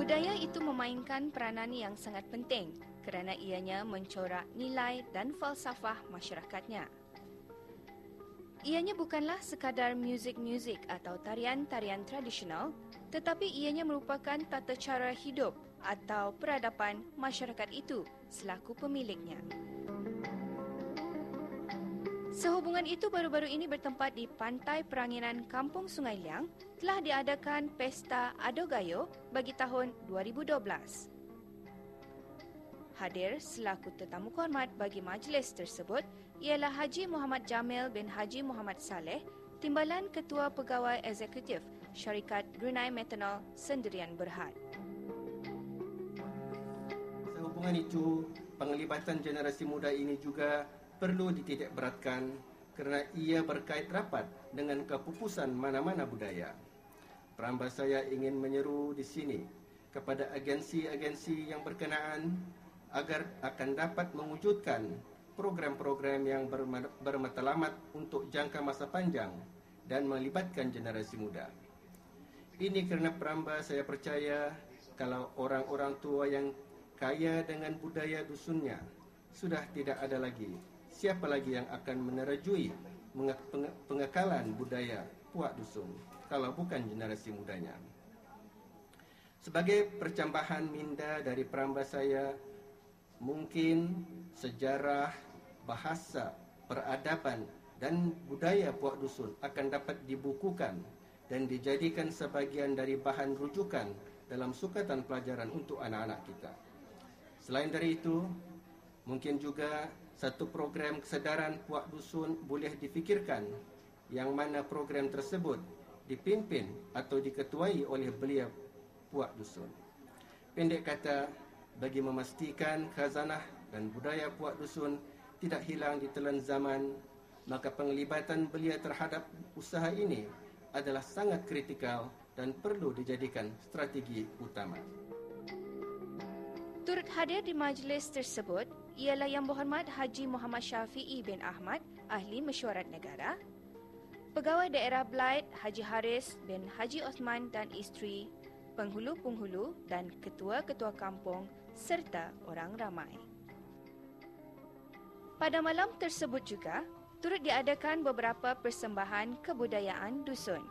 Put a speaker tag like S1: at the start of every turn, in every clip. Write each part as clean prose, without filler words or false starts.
S1: Budaya itu memainkan peranan yang sangat penting kerana ianya mencorak nilai dan falsafah masyarakatnya. Ianya bukanlah sekadar muzik-muzik atau tarian-tarian tradisional, tetapi ianya merupakan tata cara hidup atau peradaban masyarakat itu selaku pemiliknya. Sehubungan itu, baru-baru ini bertempat di Pantai Peranginan Kampung Sungai Liang telah diadakan Pesta Ado Gayo bagi tahun 2012. Hadir selaku tetamu kehormat bagi majlis tersebut ialah Haji Muhammad Jamil bin Haji Muhammad Saleh, Timbalan Ketua Pegawai Eksekutif Syarikat Brunei Methanol Sendirian Berhad.
S2: Sehubungan itu, penglibatan generasi muda ini juga perlu dititikberatkan kerana ia berkait rapat dengan kepupusan mana-mana budaya. Perambas saya ingin menyeru di sini kepada agensi-agensi yang berkenaan agar akan dapat mewujudkan program-program yang bermatlamat untuk jangka masa panjang dan melibatkan generasi muda. Ini kerana perambas saya percaya kalau orang-orang tua yang kaya dengan budaya dusunnya sudah tidak ada lagi, siapa lagi yang akan menerajui pengekalan budaya puak dusun kalau bukan generasi mudanya. Sebagai percambahan minda dari perambas saya, mungkin sejarah, bahasa, peradaban dan budaya puak dusun akan dapat dibukukan dan dijadikan sebahagian dari bahan rujukan dalam sukatan pelajaran untuk anak-anak kita. Selain dari itu, mungkin juga satu program kesedaran puak dusun boleh difikirkan yang mana program tersebut dipimpin atau diketuai oleh belia puak dusun. Pendek kata, bagi memastikan khazanah dan budaya puak dusun tidak hilang ditelan zaman, maka penglibatan belia terhadap usaha ini adalah sangat kritikal dan perlu dijadikan strategi utama.
S1: Turut hadir di majlis tersebut ialah Yang Berhormat Haji Muhammad Syafi'i bin Ahmad, Ahli Mesyuarat Negara, Pegawai Daerah Belait Haji Haris bin Haji Osman dan isteri, penghulu-penghulu dan ketua-ketua kampung serta orang ramai. Pada malam tersebut juga, turut diadakan beberapa persembahan kebudayaan dusun.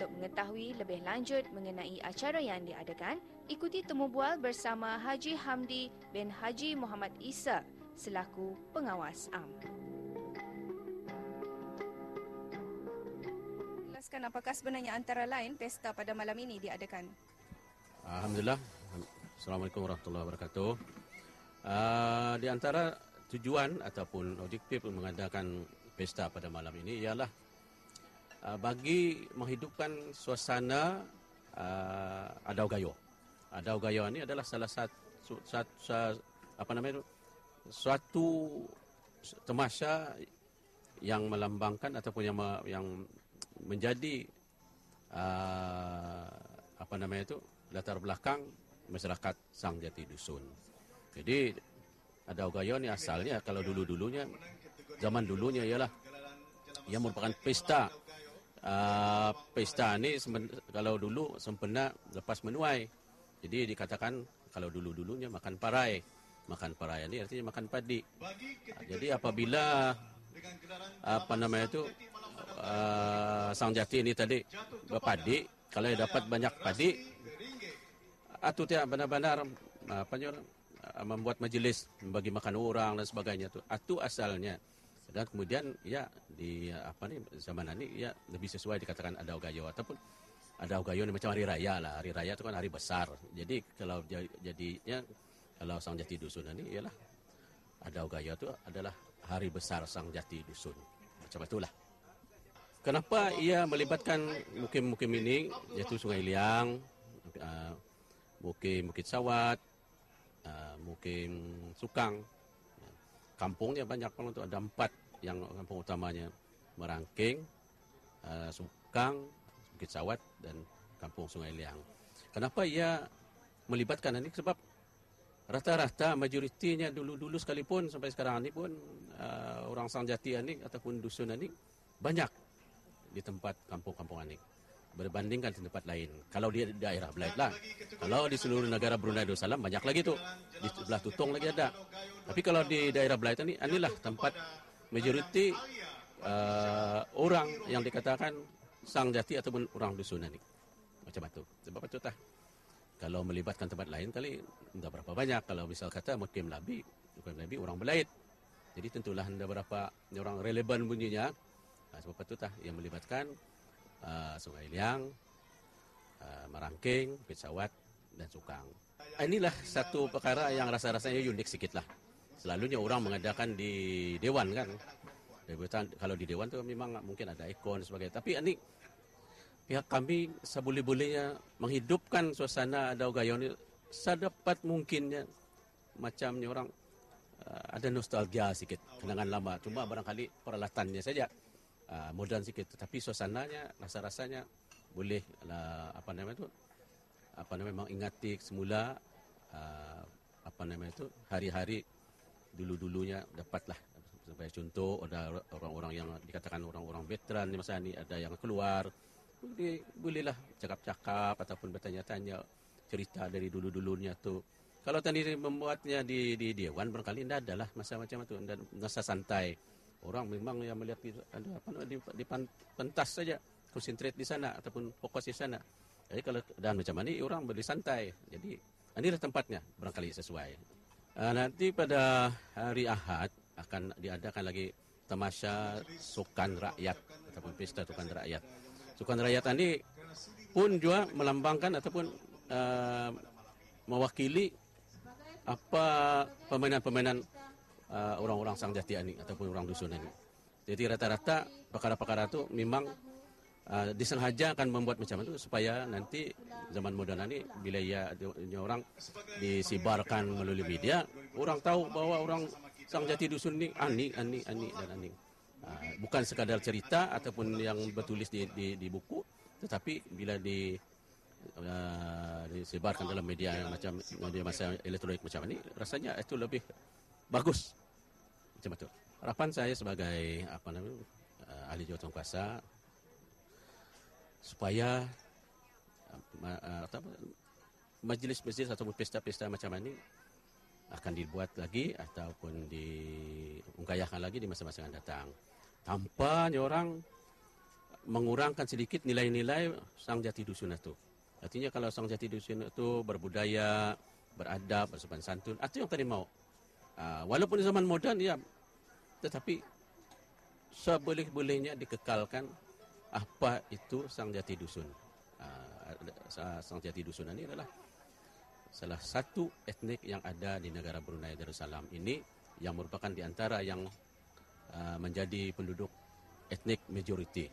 S1: Mengetahui lebih lanjut mengenai acara yang diadakan, ikuti temu bual bersama Haji Hamdi bin Haji Muhammad Isa selaku pengawas am. Jelaskan apakah sebenarnya antara lain pesta pada malam ini diadakan?
S3: Alhamdulillah. Assalamualaikum warahmatullahi wabarakatuh. Di antara tujuan ataupun objektif mengadakan pesta pada malam ini ialah bagi menghidupkan suasana Ado Gayo Adau Gayo ini adalah salah suatu tamasya yang melambangkan ataupun yang menjadi latar belakang masyarakat Sang Jati Dusun. Jadi Adau Gayo ini asalnya kalau zaman dulunya ialah ia merupakan pesta. Pesta ini kalau dulu sempena lepas menuai. Jadi dikatakan kalau dulunya makan parai. Makan parai ini artinya makan padi. Jadi apabila Sang Jati ini tadi berpadi, kalau dia dapat banyak padi, atau tidak benar-benar membuat majlis membagi makan orang dan sebagainya itu asalnya. Dan kemudian di zaman ini lebih sesuai dikatakan Adau Gayo, ataupun Adau Gayo ini macam hari raya lah. Hari raya itu kan hari besar. Jadi kalau kalau Sang Jati Dusun ini ialah Adau Gayo itu adalah hari besar Sang Jati Dusun. Macam itulah. Kenapa ia melibatkan mukim-mukim ini, yaitu Sungai Liang, mukim Bukit Sawat, mukim Sukang. Kampungnya banyak, ada 4 yang kampung utamanya, Merangking, Sukang, Bukit Sawat, dan kampung Sungai Liang. Kenapa ia melibatkan ini? Sebab rata-rata majoritinya dulu sekalipun sampai sekarang ini pun orang Sang Jati ini ataupun dusun ini banyak di tempat kampung-kampung ini berbandingkan di tempat lain. Kalau di daerah Belait lah. Kalau di seluruh negara Brunei Darussalam banyak lagi tuh. Di sebelah Tutong lagi ada. Tapi kalau di daerah Belait inilah tempat majoriti orang yang dikatakan Sang Jati ataupun orang dusun ini. Macam itu. Sebab itu kalau melibatkan tempat lain kali tidak berapa banyak. Kalau misal kata Mukim Labi orang Belait. Jadi tentulah ada berapa orang relevan bunyinya. Sebab itu yang melibatkan Sungai Liang, Merangking, Bukit Sawat, dan Sukang. Inilah satu perkara yang rasa-rasanya unik sedikit lah. Selalunya orang mengadakan di Dewan kan. Kalau di Dewan tu memang mungkin ada ikon dan sebagainya. Tapi ini pihak kami seboleh-bolehnya menghidupkan suasana Adau Gayo ini sedapat mungkinnya. Macamnya orang ada nostalgia sedikit, kenangan lama. Cuma barangkali peralatannya saja modern sikit, tetapi suasananya rasa-rasanya boleh mengingati semula hari-hari dulunya dapatlah. Sebagai contoh, ada orang-orang yang dikatakan orang-orang veteran di masa ini, ada yang keluar, bolehlah cakap-cakap ataupun bertanya-tanya cerita dari dulunya tu. Kalau tadi membuatnya di Dewan barangkali tidak adalah masa macam itu, masa santai. Orang memang yang melihat di pentas saja, konsentrate di sana ataupun fokus di sana. Jadi kalau dan macam ini orang bersantai. Jadi inilah tempatnya barangkali sesuai. Nanti pada hari Ahad akan diadakan lagi tamasya Sukan Rakyat ataupun pesta Sukan Rakyat. Sukan Rakyat ini pun juga melambangkan ataupun mewakili permainan-permainan orang-orang Sang Jati ini ataupun orang dusun ini. Jadi rata-rata perkara-perkara itu memang disengaja akan membuat macam itu supaya nanti zaman moden ini bila orang disibarkan melalui media, orang tahu bahwa orang Sang Jati Dusun ini ani. Bukan sekadar cerita ataupun yang bertulis di buku, tetapi bila disebarkan dalam media macam media masa elektronik macam ini, rasanya itu lebih bagus. Macam itu. Harapan saya sebagai ahli jawatan kuasa supaya majlis-majlis ataupun pesta-pesta macam ini akan dibuat lagi ataupun diungkayahkan lagi di masa-masa yang datang, tanpa orang mengurangkan sedikit nilai-nilai Sang Jati Dusun itu. Artinya kalau Sang Jati Dusun itu berbudaya, beradab, bersopan santun, itu yang tadi mau. Walaupun di zaman moden ya, tetapi seboleh-bolehnya dikekalkan apa itu Sang Jati Dusun. Sang Jati Dusun ini adalah salah satu etnik yang ada di negara Brunei Darussalam ini, yang merupakan di antara yang menjadi penduduk etnik majoriti.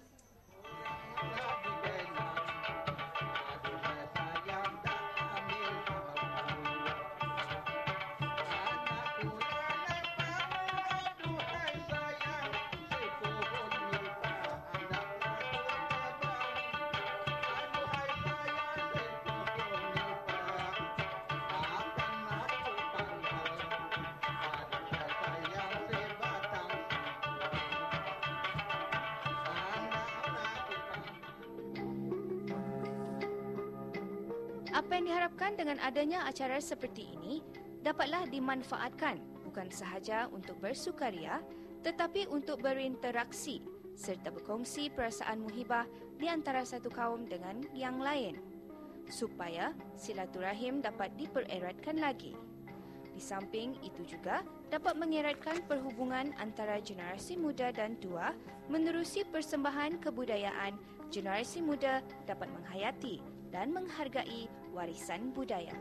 S1: Apa yang diharapkan dengan adanya acara seperti ini dapatlah dimanfaatkan bukan sahaja untuk bersukaria tetapi untuk berinteraksi serta berkongsi perasaan muhibah di antara satu kaum dengan yang lain supaya silaturahim dapat dipereratkan lagi. Di samping itu juga dapat mengeratkan perhubungan antara generasi muda dan tua menerusi persembahan kebudayaan. Generasi muda dapat menghayati dan menghargai warisan budaya.